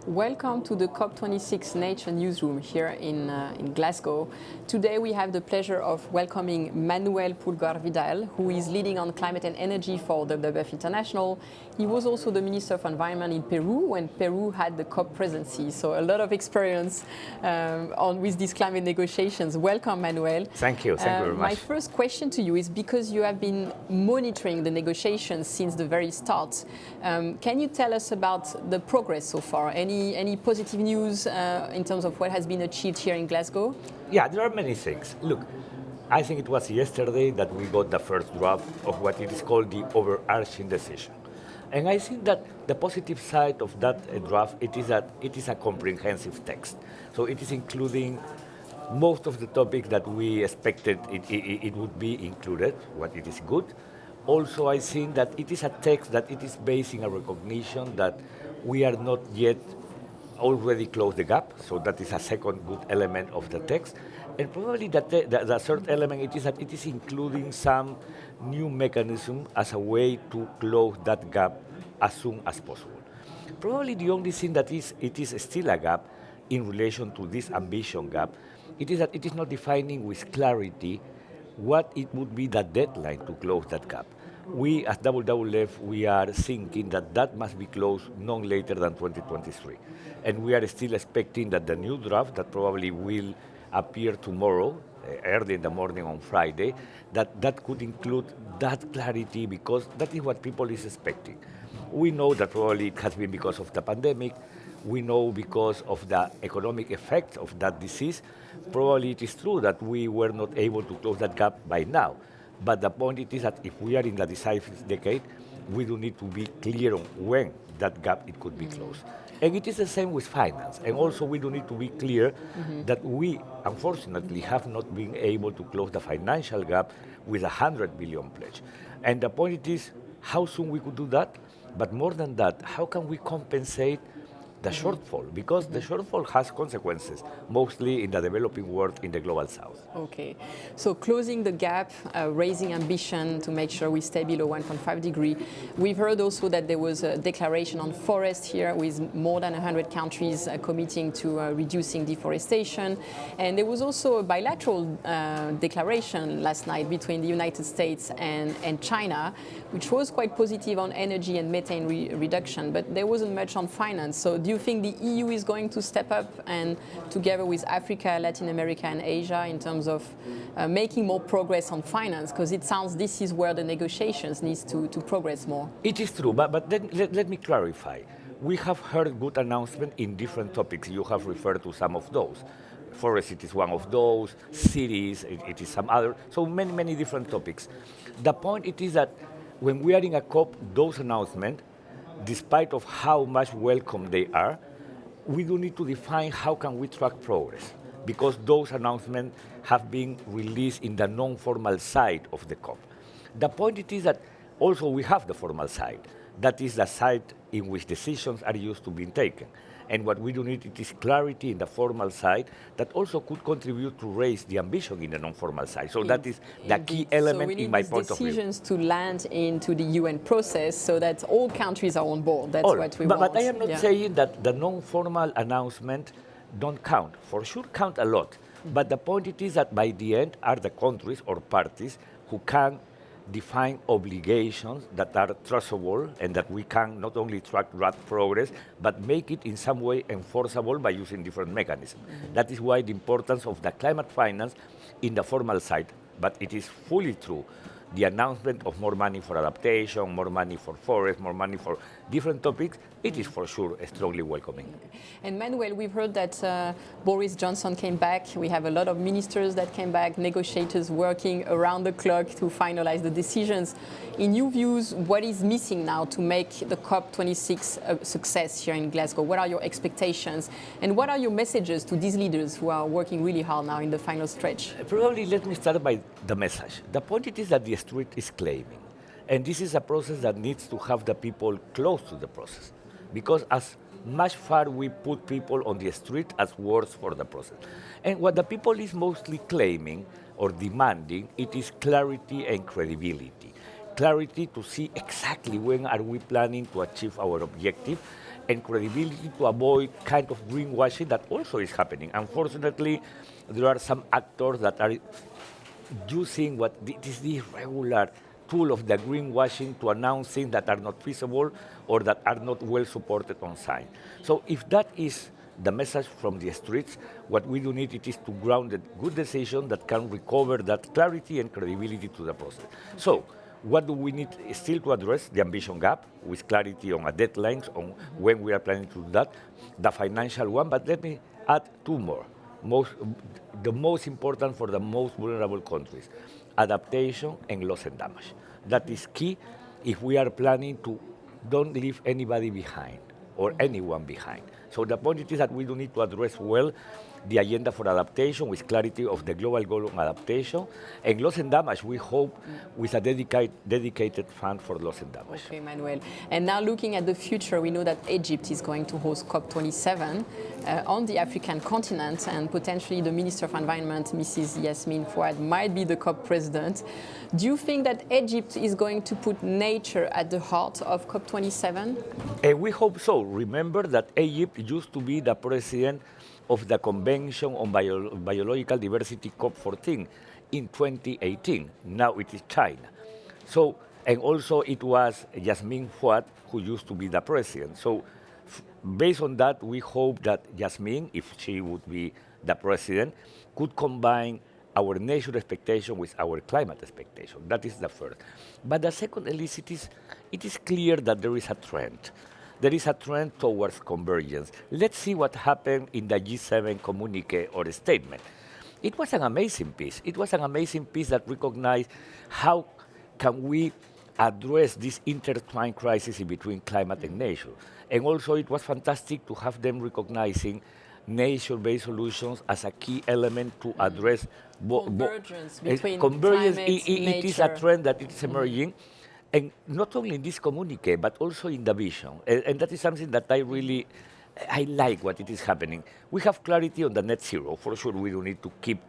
Welcome to the COP26 Nature Newsroom here in Glasgow. Today we have the pleasure of welcoming Manuel Pulgar Vidal, who is leading on climate and energy for WWF International. He was also the Minister of Environment in Peru when Peru had the COP presidency, so a lot of experience with these climate negotiations. Welcome, Manuel. Thank you very much. My first question to you is because you have been monitoring the negotiations since the very start. Can you tell us about the progress so far? Any positive news in terms of what has been achieved here in Glasgow? Yeah, there are many things. Look, I think it was yesterday that we got the first draft of what it is called the overarching decision. And I think that the positive side of that draft, it is that it is a comprehensive text. So it is including most of the topics that we expected it would be included, what it is good. Also, I think that it is a text that it is basing a recognition that we are not yet already closed the gap, so that is a second good element of the text. And probably the third element it is that it is including some new mechanism as a way to close that gap as soon as possible. Probably the only thing that it is still a gap in relation to this ambition gap, it is that it is not defining with clarity what it would be the deadline to close that gap. We, as WWF, we are thinking that that must be closed no later than 2023. And we are still expecting that the new draft that probably will appear tomorrow, early in the morning on Friday, that could include that clarity because that is what people is expecting. We know that probably it has been because of the pandemic. We know because of the economic effects of that disease. Probably it is true that we were not able to close that gap by now. But the point it is that if we are in the decisive decade, we do need to be clear on when that gap it could be closed. And it is the same with finance. And also we do need to be clear that we, unfortunately, have not been able to close the financial gap with a 100 billion pledge. And the point it is how soon we could do that, but more than that, how can we compensate the shortfall, because the shortfall has consequences, mostly in the developing world, in the global south. Okay, so closing the gap, raising ambition to make sure we stay below 1.5 degrees. We've heard also that there was a declaration on forest here with more than 100 countries committing to reducing deforestation. And there was also a bilateral declaration last night between the United States and China, which was quite positive on energy and methane reduction, but there wasn't much on finance. So do you think the EU is going to step up and together with Africa, Latin America and Asia in terms of making more progress on finance? Because it sounds this is where the negotiations needs to progress more. It is true, but then let me clarify. We have heard good announcements in different topics. You have referred to some of those. Forest, it is one of those. Cities, it is some other. So many different topics. The point it is that when we are in a COP, those announcements, despite of how much welcome they are, we do need to define how can we track progress, because those announcements have been released in the non-formal side of the COP. The point it is that also we have the formal side. That is the side in which decisions are used to be taken. And what we do need it is clarity in the formal side that also could contribute to raise the ambition in the non-formal side. So that is the key element in my point of view. So we need decisions to land into the UN process so that all countries are on board. That's what we want. But I am not saying that the non-formal announcement don't count. For sure count a lot. But the point it is that by the end are the countries or parties who can define obligations that are traceable and that we can not only track that progress, but make it in some way enforceable by using different mechanisms. That is why the importance of the climate finance in the formal side, but it is fully true. The announcement of more money for adaptation, more money for forest, more money for different topics, it is for sure strongly welcoming. And Manuel, we've heard that Boris Johnson came back. We have a lot of ministers that came back, negotiators working around the clock to finalize the decisions. In your views, what is missing now to make the COP26 a success here in Glasgow? What are your expectations? And what are your messages to these leaders who are working really hard now in the final stretch? Probably let me start by the message. The point it is that the street is claiming. And this is a process that needs to have the people close to the process. Because as much far we put people on the street as words for the process. And what the people is mostly claiming or demanding, it is clarity and credibility. Clarity to see exactly when are we planning to achieve our objective, and credibility to avoid kind of greenwashing that also is happening. Unfortunately, there are some actors that are using what is the regular tool of the greenwashing to announce things that are not feasible or that are not well supported on science. So if that is the message from the streets, what we do need it is to ground a good decision that can recover that clarity and credibility to the process. So what do we need still to address? The ambition gap with clarity on a deadlines on when we are planning to do that, the financial one, but let me add two more. The most important for the most vulnerable countries, adaptation and loss and damage. That is key if we are planning to don't leave anybody behind or anyone behind. So the point is that we do need to address well the agenda for adaptation with clarity of the global goal on adaptation, and loss and damage, we hope, with a dedicated fund for loss and damage. Okay, Manuel. And now looking at the future, we know that Egypt is going to host COP27 on the African continent, and potentially the Minister of Environment, Mrs. Yasmin Fouad, might be the COP president. Do you think that Egypt is going to put nature at the heart of COP27? We hope so. Remember that Egypt used to be the president of the Convention on Biological Diversity COP14 in 2018. Now it is China. So, and also it was Yasmin Fouad who used to be the president. So based on that, we hope that Yasmin, if she would be the president, could combine our nature expectation with our climate expectation. That is the first. But the second, Elise, it is clear that there is a trend. There is a trend towards convergence. Let's see what happened in the G7 communique or statement. It was an amazing piece. It was an amazing piece that recognized how can we address this intertwined crisis in between climate and nature. And also it was fantastic to have them recognizing nature-based solutions as a key element to address convergence between convergence. Climate, it is a trend that is emerging. And not only in this communique, but also in the vision. And that is something that I like what it is happening. We have clarity on the net zero. For sure, we do need to keep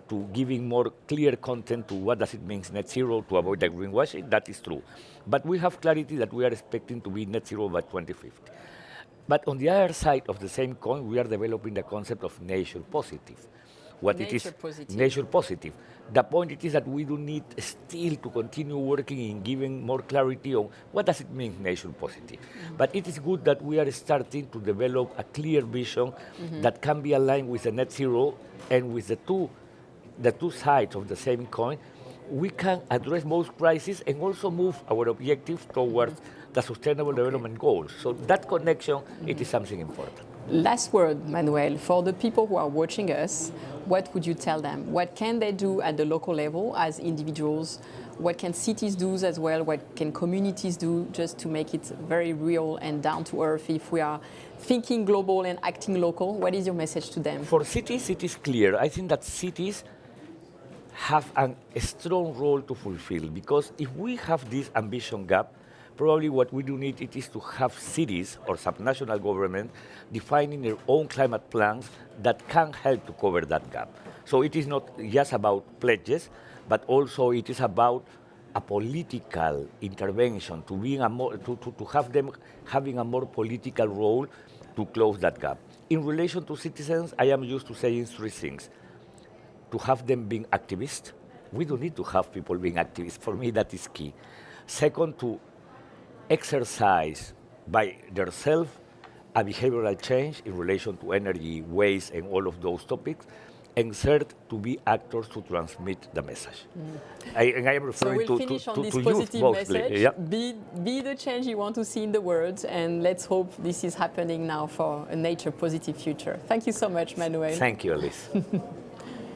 to giving more clear content to what does it mean net zero to avoid the greenwashing. That is true. But we have clarity that we are expecting to be net zero by 2050. But on the other side of the same coin, we are developing the concept of nature positive. Nature positive. The point is that we do need still to continue working in giving more clarity on what does it mean nature positive. But it is good that we are starting to develop a clear vision that can be aligned with the net zero, and with the two sides of the same coin, we can address both crises and also move our objectives towards the Sustainable Development Goals. So that connection, it is something important. Last word, Manuel, for the people who are watching us, what would you tell them? What can they do at the local level as individuals? What can cities do as well? What can communities do just to make it very real and down to earth if we are thinking global and acting local? What is your message to them? For cities, it is clear. I think that cities have a strong role to fulfill, because if we have this ambition gap, probably what we do need it is to have cities or subnational government defining their own climate plans that can help to cover that gap. So it is not just about pledges, but also it is about a political intervention to being to have them having a more political role to close that gap. In relation to citizens, I am used to saying three things. To have them being activists, we don't need to have people being activists. For me, that is key. Second, to exercise by themselves a behavioral change in relation to energy, waste, and all of those topics. And third, to be actors to transmit the message. I am referring so we'll finish on this to positive youth mostly. message. Yeah. Be the change you want to see in the world, and let's hope this is happening now for a nature positive future. Thank you so much, Manuel. Thank you, Elise.